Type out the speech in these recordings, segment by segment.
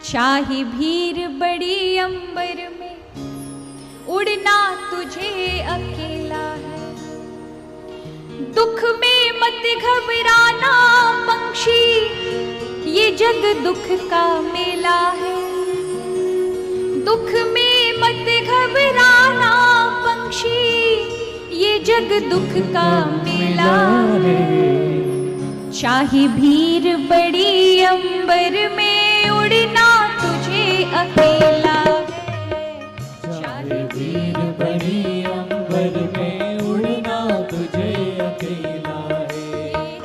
चाहे भीड़ बड़ी अंबर में, उड़ना तुझे अकेला है। दुख में मत घबराना पंछी, ये जग दुख का मेला है। दुख में मत घबराना पंछी, ये जग दुख का मेला है। चाहे भीड़ बड़ी अंबर में, उड़ना तुझे अकेला है। चाहे भीड़ बड़ी अंबर में, उड़ना तुझे अकेला है।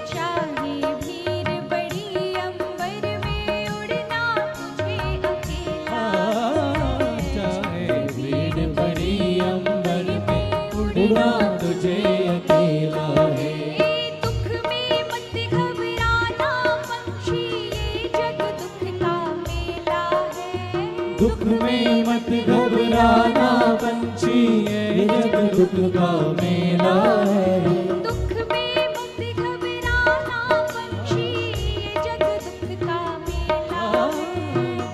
चाहे भीड़ बड़ी अंबर में, उड़ना तुझे अकेला है। चाहे भीड़ बड़ी अंबर में, उड़ना तुझे अकेला है। दुख में मत घबराना पंछी, ये जग दुख का मेला है। दुख में मत घबराना पंछी, ये जग दुख का मेला है। दुख में मत घबराना पंछी, ये जग दुख का मेला है।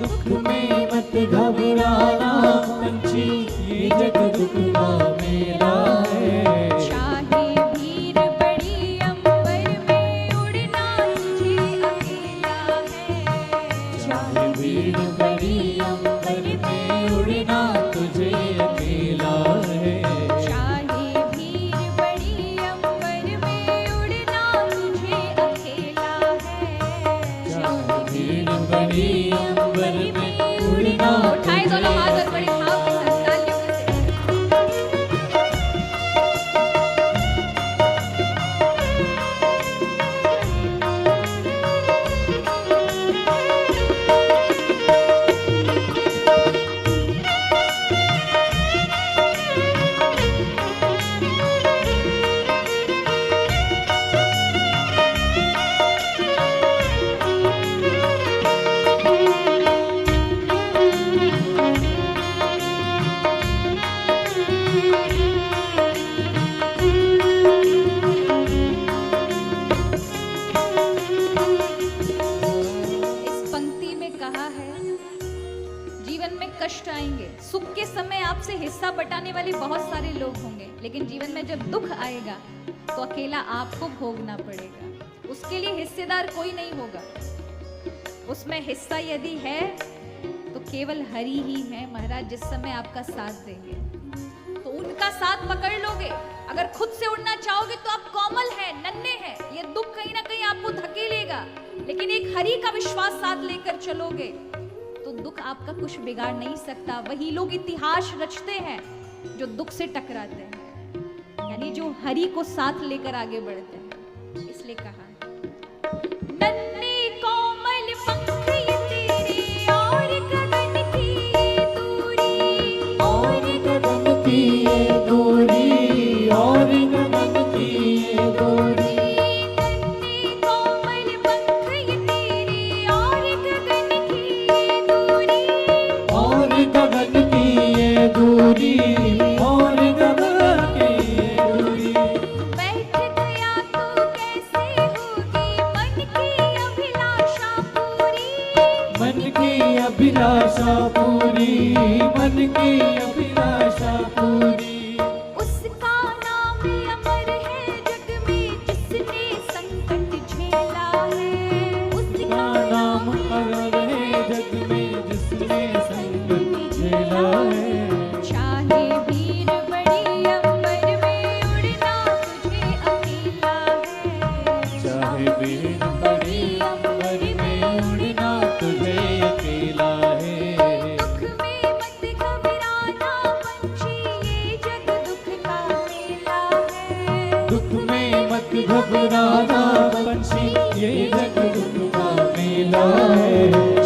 दुख में मत घबराना पंछी, ये जग दुख का मेला है। चाहे भीड़ बड़ी अंबर में, उड़ना तुझे अकेला है। चाहे भीड़ बड़ी अंबर में, उड़ना तुझे अकेला है। चाहे भीड़ बड़ी अंबर में, उड़ना तुझे अकेला है। चाहे भीड़ बड़ी अंबर में, उड़ना उठाए दोनों हाथ और बड़े भाव के साथ तालियों से। इस पंक्ति में कहा है, जीवन में कष्ट आएंगे, सुख के समय आपसे हिस्सा बटाने वाले बहुत सारे लोग होंगे, लेकिन जीवन में जब दुख आएगा तो अकेला आपको भोगना पड़ेगा। उसके लिए हिस्सेदार कोई नहीं होगा। उसमें हिस्सा यदि है तो केवल हरि ही है महाराज, जिस समय आपका साथ देंगे तो उनका साथ पकड़ लोगे। अगर खुद से उड़ना चाहोगे तो आप कोमल हैं, नन्हे हैं, ये दुख कहीं ना कहीं आपको धकेलेगा। लेकिन एक हरि का विश्वास साथ लेकर चलोगे तो दुख आपका कुछ बिगाड़ नहीं सकता। वही लोग इतिहास रचते हैं जो दुख से टकराते हैं, यानी जो हरि को साथ लेकर आगे बढ़ते हैं। इसलिए कहा नन्हे कोमल पंख ये तेरे, और गगन की दूरी, और गगन की ये दूरी, और गगन की ये दूरी। नन्हे कोमल पंख ये तेरे, और गगन की ये दूरी। और गगन की ये दूरी, और गगन की ये दूरी। बैठ गया तो कैसे होगी मन की अभिलाषा पूरी। मन की अभिलाषा पूरी, मन की अभिलाषा पूरी। उसका नाम अमर है जग में, जिसने संकट झेला है। उसका नाम अमर है जग में, जिसने संकट झेला है। चाहे भीड़ बड़ी अंबर में, उड़ना तुझे अकेला है। चाहे भीड़ बड़ी अंबर में, उड़ना तुझे अकेला है। दुख में मत घबराना पंछी, ये जग दुख का मेला है। दुख में मत घबराना पंछी, ये जग दुख का मेला है।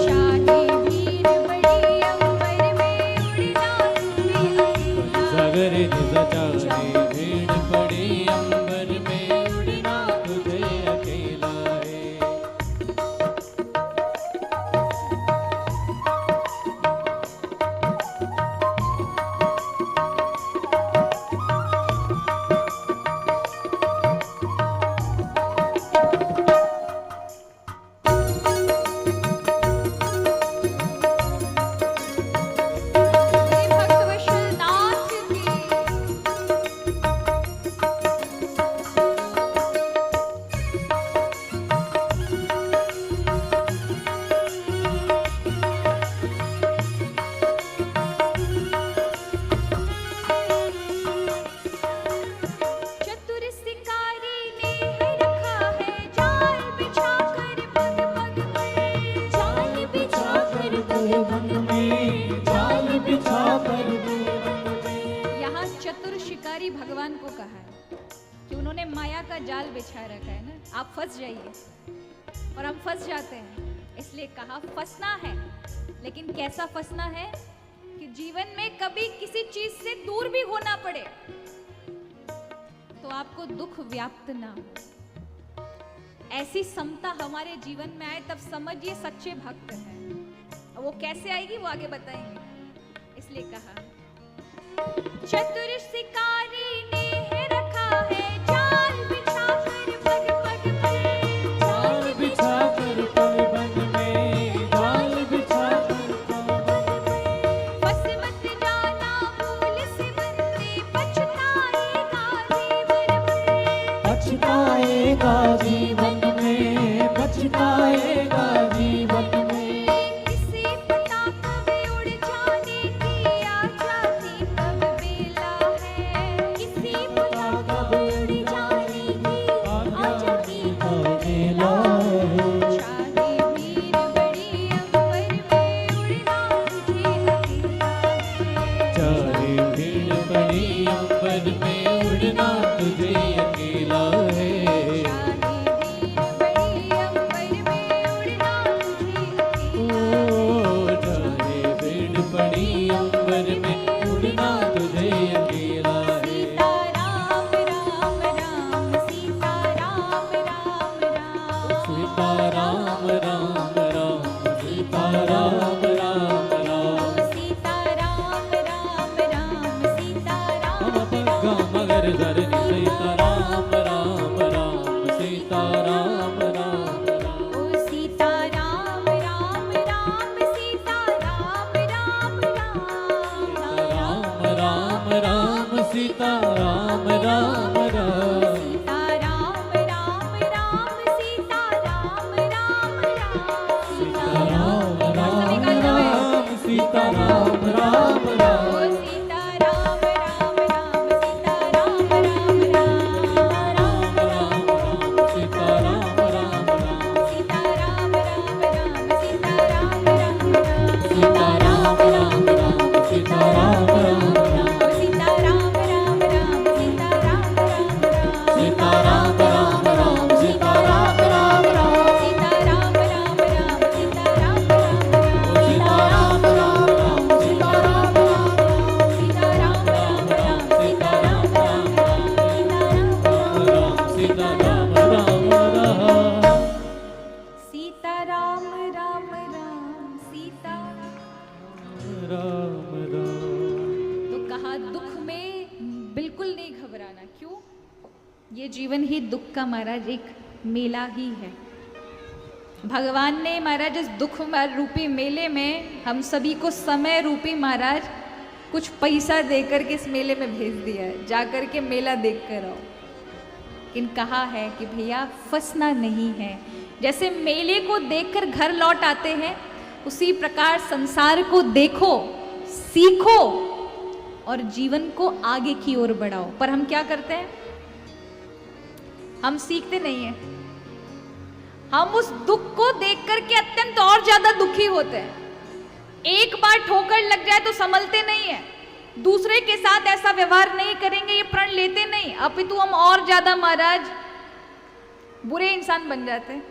बारी भगवान को कहा है कि उन्होंने माया का जाल बिछा रखा है ना, आप फंस जाइए, और हम फंस जाते हैं। इसलिए कहा फंसना है, लेकिन कैसा फंसना है कि जीवन में कभी किसी चीज से दूर भी होना पड़े तो आपको दुख व्याप्त ना हो। ऐसी समता हमारे जीवन में आए तब समझिए सच्चे भक्त हैं। वो कैसे आएगी वो आगे बताएंगे। इसलिए कहा चतुर शिकारी ने है रखा है जाल बिछा कर पग पग पर, जाल बिछा कर पग में, जाल बिछा कर पग में। बस मत जाना भूल से बनते, पछताएगा जीवन में, पछताएगा जीवन में, पछताएगा जीवन में। किसी पता कब उड़ जाने की आजादी कब बेला है, किसी पता कब उड़ जाने की आजादी कब बेला है। चाहे वीर बड़ी अंबर में उड़ना तुझे अकेला है, चाहे भीड़ बड़ी अंबर में उड़ना तुझे अकेला है। चाहे वीर बड़ी अंबर में उड़ना तुझे अकेला है। ओ, चाहे भीड़ बड़ी अंबर में उड़ना तुझे अकेला है। सीता राम राम राम, सीता राम राम राम, सीता राम राम राम, सीता राम राम राम। सीता राम राम राम, सीता हम राम पग्गा मगर धरनी, सीता राम राम राम, सीता राम राम राम। ओ सीता राम राम राम, सीता राम राम राम, राम राम राम, सीता राम राम राम। सीता राम राम राम, सीता राम राम राम, सीता राम राम राम, सीता राम राम राम। ओ सीता राम राम राम, सीता राम राम राम, राम राम राम, सीता राम राम राम। सीता राम राम राम, सीता राम राम राम, सीता राम राम राम, सीता राम राम राम। ओ सीता राम राम राम, सीता राम राम राम, सीता राम राम राम, सीता राम राम राम। सीता राम राम राम, सीता राम राम राम, सीता राम राम राम, सीता राम राम राम। सीता राम राम राम, सीता राम राम राम, सीता राम राम राम। सीता राम राम राम, सीता राम राम। तो कहा दुख में बिल्कुल नहीं घबराना। क्यों? ये जीवन ही दुख का महाराज एक मेला ही है। भगवान ने महाराज इस दुख रूपी मेले में हम सभी को समय रूपी महाराज कुछ पैसा देकर के इस मेले में भेज दिया है, जाकर के मेला देख कर आओ। लेकिन कहा है कि भैया फंसना नहीं है। जैसे मेले को देखकर घर लौट आते हैं, उसी प्रकार संसार को देखो, सीखो और जीवन को आगे की ओर बढ़ाओ। पर हम क्या करते हैं? हम सीखते नहीं हैं। हम उस दुख को देख करके अत्यंत और ज्यादा दुखी होते हैं। एक बार ठोकर लग जाए तो संभलते नहीं है, दूसरे के साथ ऐसा व्यवहार नहीं करेंगे, ये प्रण लेते नहीं, अपितु हम और ज्यादा महाराज बुरे इंसान बन जाते हैं।